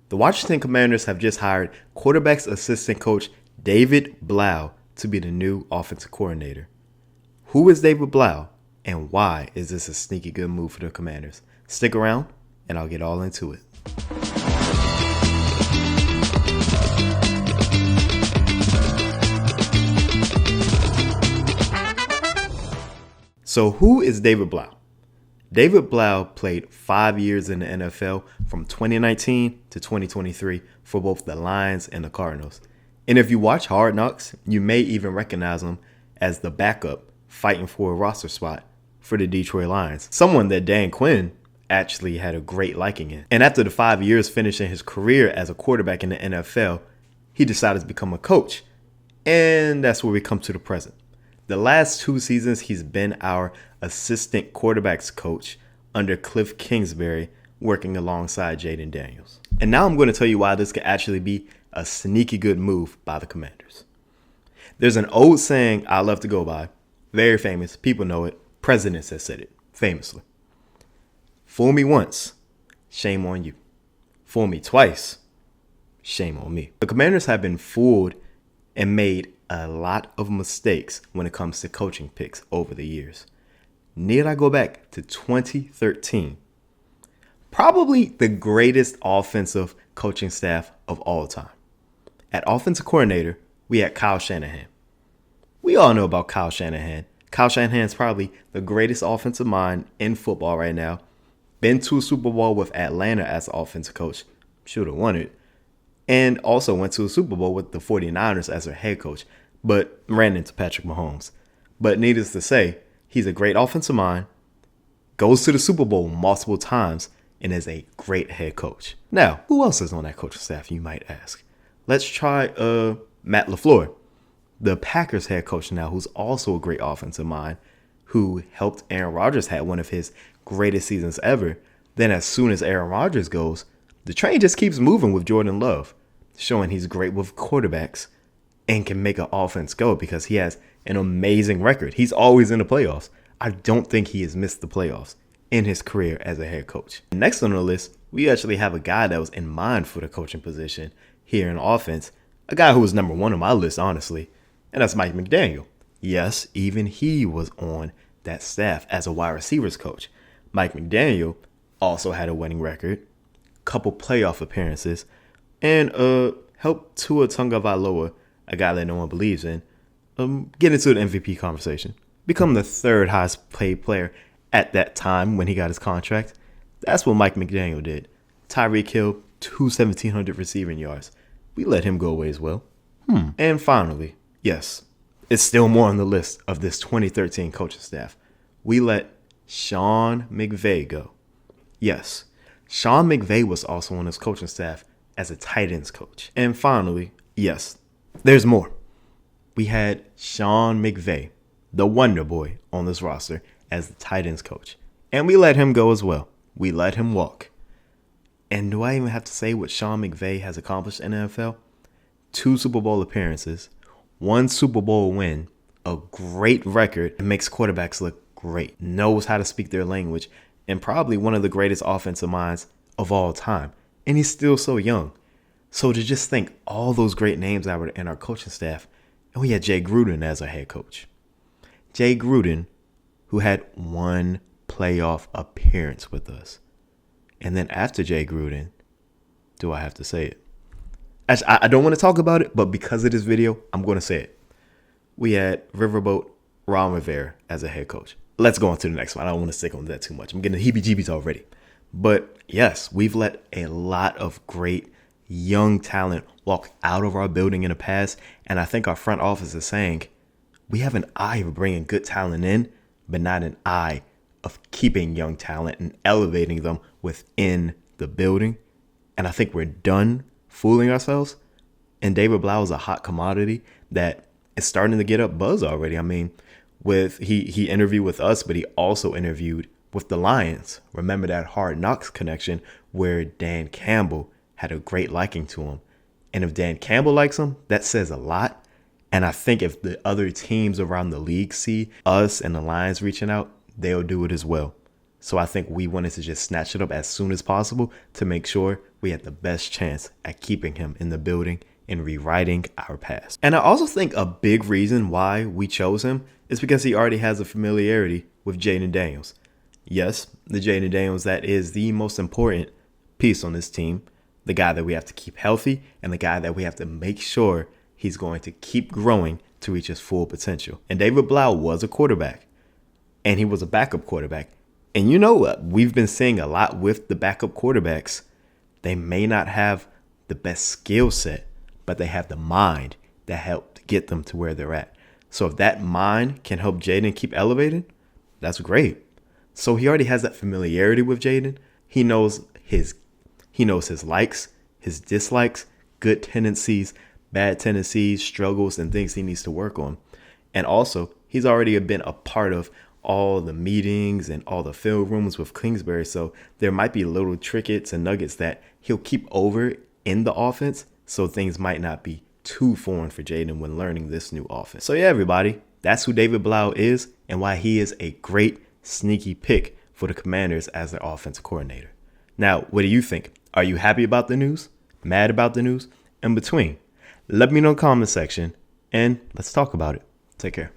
The Washington Commanders have just hired quarterbacks assistant coach David Blough to be the new offensive coordinator. Who is David Blough, and why is this a sneaky good move for the Commanders? Stick around, and I'll get all into it. So who is David Blough? David Blough played 5 years in the NFL from 2019 to 2023 for both the Lions and the Cardinals. And if you watch Hard Knocks, you may even recognize him as the backup fighting for a roster spot for the Detroit Lions, someone that Dan Quinn actually had a great liking in. And after the 5 years finishing his career as a quarterback in the NFL, he decided to become a coach. And that's where we come to the present. The last 2 seasons, he's been our assistant quarterbacks coach under Cliff Kingsbury, working alongside Jaden Daniels. And now I'm going to tell you why this could actually be a sneaky good move by the Commanders. There's an old saying I love to go by, very famous, people know it, presidents have said it, famously. Fool me once, shame on you. Fool me twice, shame on me. The Commanders have been fooled and made a lot of mistakes when it comes to coaching picks over the years. Need I go back to 2013? Probably the greatest offensive coaching staff of all time. At offensive coordinator, we had Kyle Shanahan. We all know about Kyle Shanahan. Kyle Shanahan is probably the greatest offensive mind in football right now. Been to a Super Bowl with Atlanta as offensive coach. Should have won it. And also went to a Super Bowl with the 49ers as their head coach, but ran into Patrick Mahomes. But needless to say, he's a great offensive mind, goes to the Super Bowl multiple times, and is a great head coach. Now, who else is on that coaching staff, you might ask? Let's try Matt LaFleur, the Packers head coach now, who's also a great offensive mind, who helped Aaron Rodgers have one of his greatest seasons ever. Then as soon as Aaron Rodgers goes, the train just keeps moving with Jordan Love, showing he's great with quarterbacks and can make an offense go because he has an amazing record. He's always in the playoffs. I don't think he has missed the playoffs in his career as a head coach. Next on the list, we actually have a guy that was in mind for the coaching position here in offense, a guy who was number 1 on my list, honestly, and that's Mike McDaniel. Yes, even he was on that staff as a wide receivers coach. Mike McDaniel also had a winning record, couple playoff appearances, and helped Tua Tagovailoa, a guy that no one believes in, get into the MVP conversation. Become the 3rd highest paid player at that time when he got his contract. That's what Mike McDaniel did. Tyreek Hill, 1,700 receiving yards. We let him go away as well. And finally, yes, it's still more on the list of this 2013 coaching staff. We let Sean McVay go. Yes, Sean McVay was also on his coaching staff as a tight ends coach. And finally, yes, there's more. We had Sean McVay, the Wonder Boy, on this roster as the tight ends coach. And we let him go as well. We let him walk. And do I even have to say what Sean McVay has accomplished in the NFL? 2 Super Bowl appearances, 1 Super Bowl win, a great record, and makes quarterbacks look great, knows how to speak their language, and probably one of the greatest offensive minds of all time. And he's still so young. So to just think all those great names that were in our coaching staff, and we had Jay Gruden as our head coach. Jay Gruden, who had 1 playoff appearance with us. And then after Jay Gruden, do I have to say it? Actually, I don't want to talk about it, but because of this video, I'm going to say it. We had Riverboat Ron Rivera as a head coach. Let's go on to the next one. I don't want to stick on that too much. I'm getting the heebie-jeebies already. But yes, we've let a lot of great young talent walk out of our building in the past. And I think our front office is saying we have an eye of bringing good talent in, but not an eye of keeping young talent and elevating them within the building. And I think we're done fooling ourselves. And David Blough is a hot commodity that is starting to get up buzz already. I mean, he interviewed with us, but he also interviewed with the Lions. Remember that Hard Knocks connection where Dan Campbell had a great liking to him. And if Dan Campbell likes him, that says a lot. And I think if the other teams around the league see us and the Lions reaching out, they'll do it as well. So I think we wanted to just snatch it up as soon as possible to make sure we had the best chance at keeping him in the building and rewriting our past. And I also think a big reason why we chose him is because he already has a familiarity with Jaden Daniels. Yes, the Jaden Daniels that is the most important piece on this team, the guy that we have to keep healthy and the guy that we have to make sure he's going to keep growing to reach his full potential. And David Blough was a quarterback, and he was a backup quarterback. And you know what? We've been seeing a lot with the backup quarterbacks. They may not have the best skill set, but they have the mind that helped get them to where they're at. So if that mind can help Jaden keep elevating, that's great. So he already has that familiarity with Jaden. He knows his likes, his dislikes, good tendencies, bad tendencies, struggles, and things he needs to work on. And also, he's already been a part of all the meetings and all the film rooms with Kingsbury. So there might be little trinkets and nuggets that he'll keep over in the offense. So things might not be too foreign for Jaden when learning this new offense. So yeah, everybody, that's who David Blough is and why he is a great sneaky pick for the Commanders as their offensive coordinator. Now, what do you think? Are you happy about the news? Mad about the news? In between? Let me know in the comment section and let's talk about it. Take care.